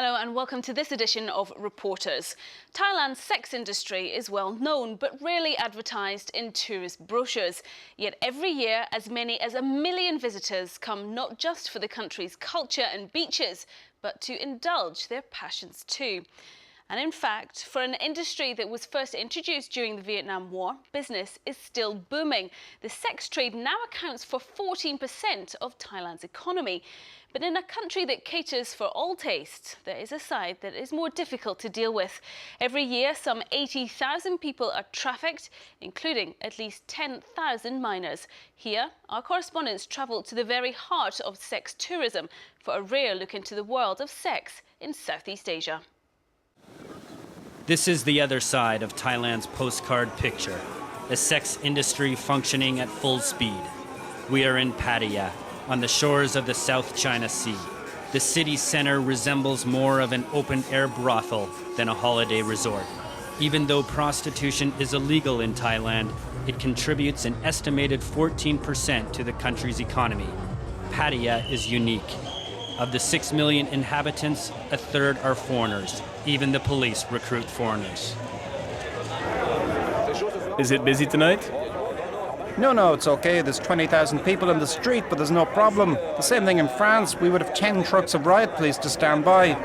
Hello and welcome to this edition of Reporters. Thailand's sex industry is well known but rarely advertised in tourist brochures. Yet every year as many as 1 million visitors come not just for the country's culture and beaches, but to indulge their passions too. And in fact, for an industry that was first introduced during the Vietnam War, business is still booming. The sex trade now accounts for 14% of Thailand's economy. But in a country that caters for all tastes, there is a side that is more difficult to deal with. Every year, some 80,000 people are trafficked, including at least 10,000 minors. Here, our correspondents travel to the very heart of sex tourism for a rare look into the world of sex in Southeast Asia. This is the other side of Thailand's postcard picture, a sex industry functioning at full speed. We are in Pattaya, on the shores of the South China Sea. The city center resembles more of an open-air brothel than a holiday resort. Even though prostitution is illegal in Thailand, it contributes an estimated 14% to the country's economy. Pattaya is unique. Of the 6 million inhabitants, a third are foreigners. Even the police recruit foreigners. Is it busy tonight? No, it's okay. There's 20,000 people in the street, but there's no problem. The same thing in France. We would have 10 trucks of riot police to stand by.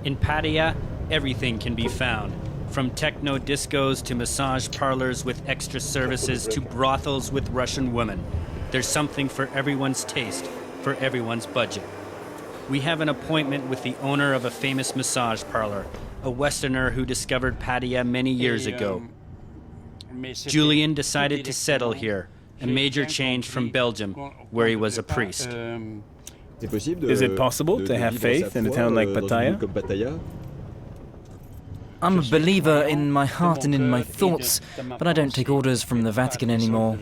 In Pattaya, everything can be found. From techno discos to massage parlors with extra services to brothels with Russian women. There's something for everyone's taste, for everyone's budget. We have an appointment with the owner of a famous massage parlor, a Westerner who discovered Pattaya many years ago. Julian decided to settle here, a major change from Belgium, where he was a priest. Is it possible to have faith in a town like Pattaya? I'm a believer in my heart and in my thoughts, but I don't take orders from the Vatican anymore.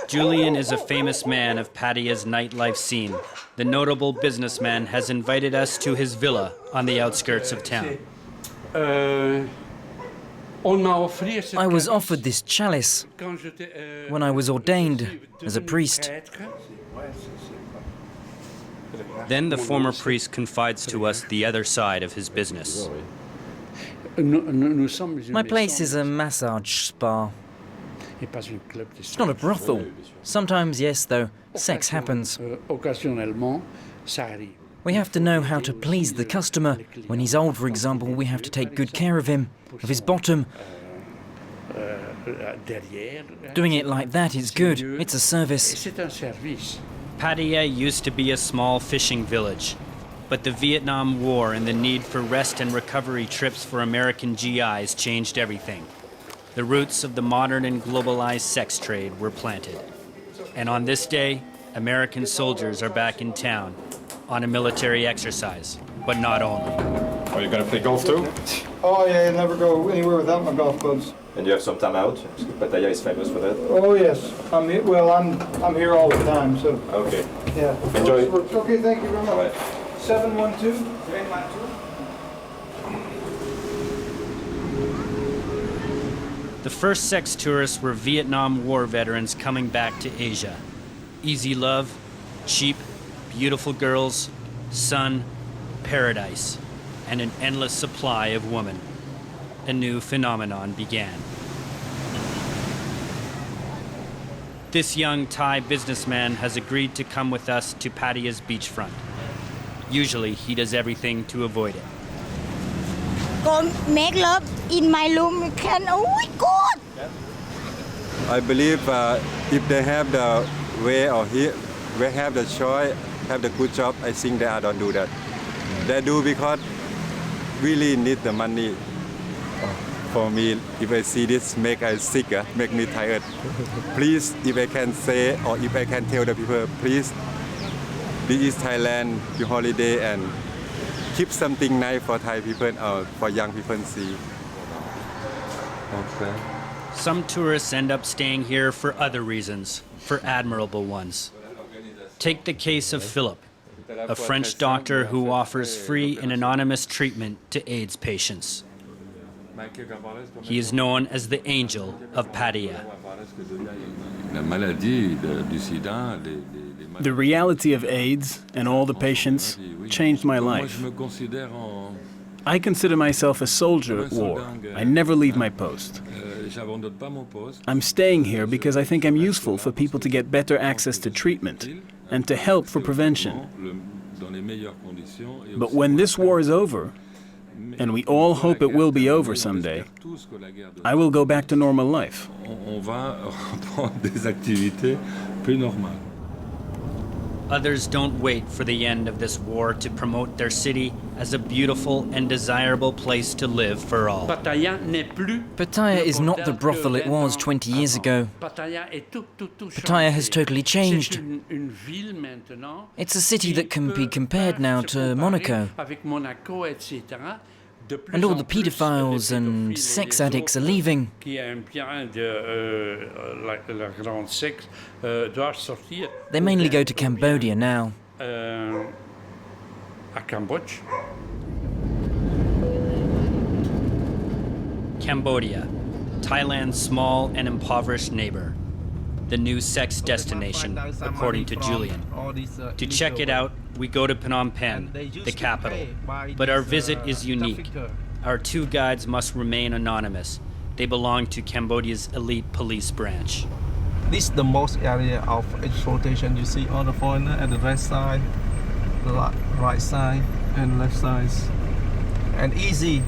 Julian is a famous man of Pattaya's nightlife scene. The notable businessman has invited us to his villa on the outskirts of town. I was offered this chalice when I was ordained as a priest. Then the former priest confides to us the other side of his business. My place is a massage spa. It's not a brothel. Sometimes, yes, though, sex happens. We have to know how to please the customer. When he's old, for example, we have to take good care of him, of his bottom. Doing it like that is good. It's a service. Pattaya used to be a small fishing village, but the Vietnam War and the need for rest and recovery trips for American GIs changed everything. The roots of the modern and globalized sex trade were planted. And on this day, American soldiers are back in town on a military exercise, but not only. Are you going to play golf too? Oh yeah, I never go anywhere without my golf clubs. And you have some time out? Pattaya is famous for that. Oh yes, I'm here all the time, so. Okay. Yeah. Enjoy. Okay, thank you very much. Bye. 712. The first sex tourists were Vietnam War veterans coming back to Asia. Easy love, cheap, beautiful girls, sun, paradise, and an endless supply of women. A new phenomenon began. This young Thai businessman has agreed to come with us to Pattaya's beachfront. Usually, he does everything to avoid it. Go make love in my room, you can. Oh my God! I believe if they have the way or they have the choice, have the good job, I think they don't do that. They do because really need the money. For me, if I see this, make I sick, make me tired. Please, if I can say or if I can tell the people, please, this is Thailand, your holiday, and keep something nice for Thai people or for young people to see. Okay. Some tourists end up staying here for other reasons, for admirable ones. Take the case of Philip, a French doctor who offers free and anonymous treatment to AIDS patients. He is known as the Angel of Pattaya. The reality of AIDS and all the patients changed my life. I consider myself a soldier at war. I never leave my post. I'm staying here because I think I'm useful for people to get better access to treatment and to help for prevention. But when this war is over, and we all hope it will be over someday, I will go back to normal life. Others don't wait for the end of this war to promote their city as a beautiful and desirable place to live for all. Pattaya is not the brothel it was 20 years ago. Pattaya has totally changed. It's a city that can be compared now to Monaco. And all the paedophiles and sex addicts are leaving. They mainly go to Cambodia now. Cambodia, Thailand's small and impoverished neighbor. The new sex destination, according to Julian. To check it out, we go to Phnom Penh, the capital. But our visit is unique. Our two guides must remain anonymous. They belong to Cambodia's elite police branch. This is the most area of exploitation. You see all the foreigner at the left side, the right side, and left side. And easy,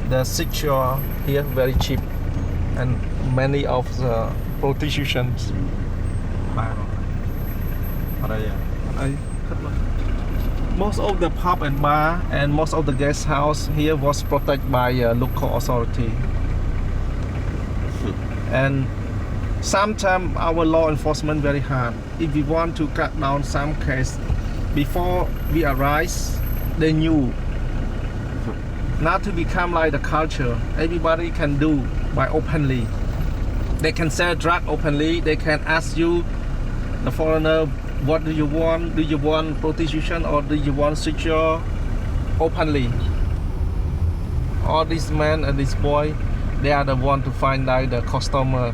the secure here very cheap, and many of the prostitutions. Most of the pub and bar and most of the guest house here was protected by local authority. And sometimes our law enforcement very hard. If we want to cut down some case, before we arise, they knew. Not to become like the culture, everybody can do by openly. They can sell drug openly. They can ask you, the foreigner, what do you want? Do you want prostitution or do you want secure? Openly. All these men and this boy, they are the one to find out the customer.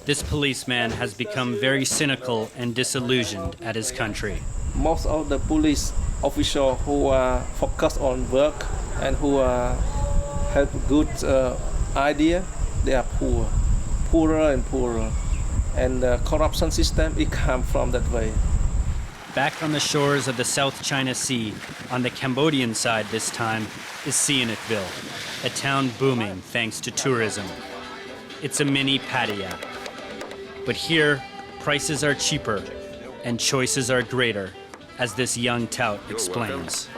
This policeman has become very cynical and disillusioned at his country. Most of the police officials who are focused on work and who have good idea, they are poor, poorer and poorer, and the corruption system it comes from that way. Back on the shores of the South China Sea, on the Cambodian side this time, is Sihanoukville, a town booming thanks to tourism. It's a mini Pattaya. But here, prices are cheaper and choices are greater, as this young tout explains.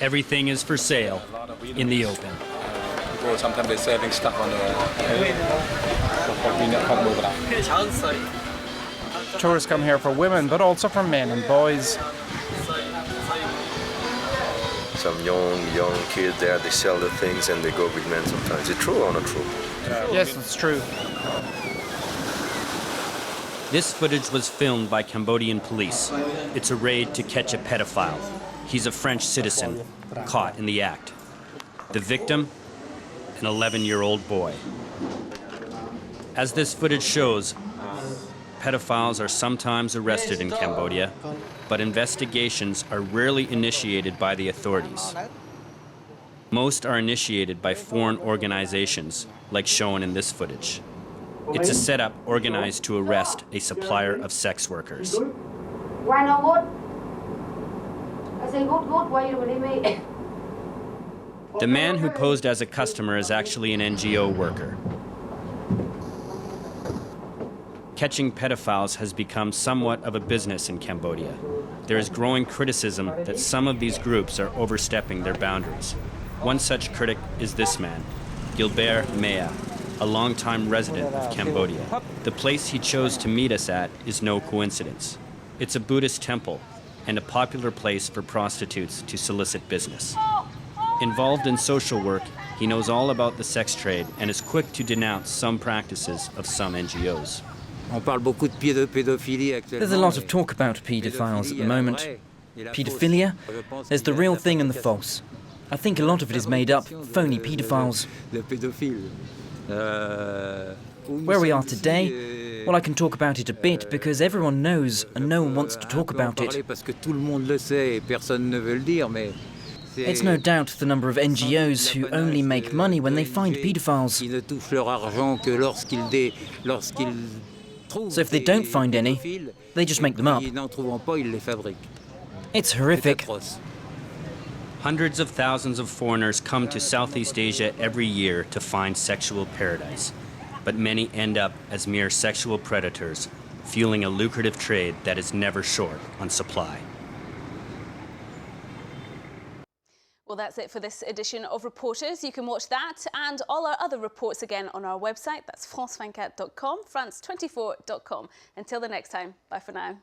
Everything is for sale in the open. Sometimes they're selling stuff on the Tourists come here for women, but also for men and boys. Some young kids there, they sell the things and they go with men sometimes. Is it true or not true? Yes, it's true. This footage was filmed by Cambodian police. It's a raid to catch a pedophile. He's a French citizen, caught in the act. The victim, an 11-year-old boy. As this footage shows, pedophiles are sometimes arrested in Cambodia, but investigations are rarely initiated by the authorities. Most are initiated by foreign organizations, like shown in this footage. It's a setup organized to arrest a supplier of sex workers. Why no good? I say good, why you believe me? The man who posed as a customer is actually an NGO worker. Catching pedophiles has become somewhat of a business in Cambodia. There is growing criticism that some of these groups are overstepping their boundaries. One such critic is this man, Gilbert Mea, a longtime resident of Cambodia. The place he chose to meet us at is no coincidence. It's a Buddhist temple and a popular place for prostitutes to solicit business. Involved in social work, he knows all about the sex trade and is quick to denounce some practices of some NGOs. There's a lot of talk about paedophiles at the moment. Paedophilia, there's the real thing and the false. I think a lot of it is made up, phony paedophiles. Where we are today, well, I can talk about it a bit because everyone knows and no one wants to talk about it. It's no doubt the number of NGOs who only make money when they find paedophiles. So if they don't find any, they just make them up. It's horrific. Hundreds of thousands of foreigners come to Southeast Asia every year to find sexual paradise, but many end up as mere sexual predators, fueling a lucrative trade that is never short on supply. Well, that's it for this edition of Reporters. You can watch that and all our other reports again on our website. That's france24.com, france24.com. Until the next time, bye for now.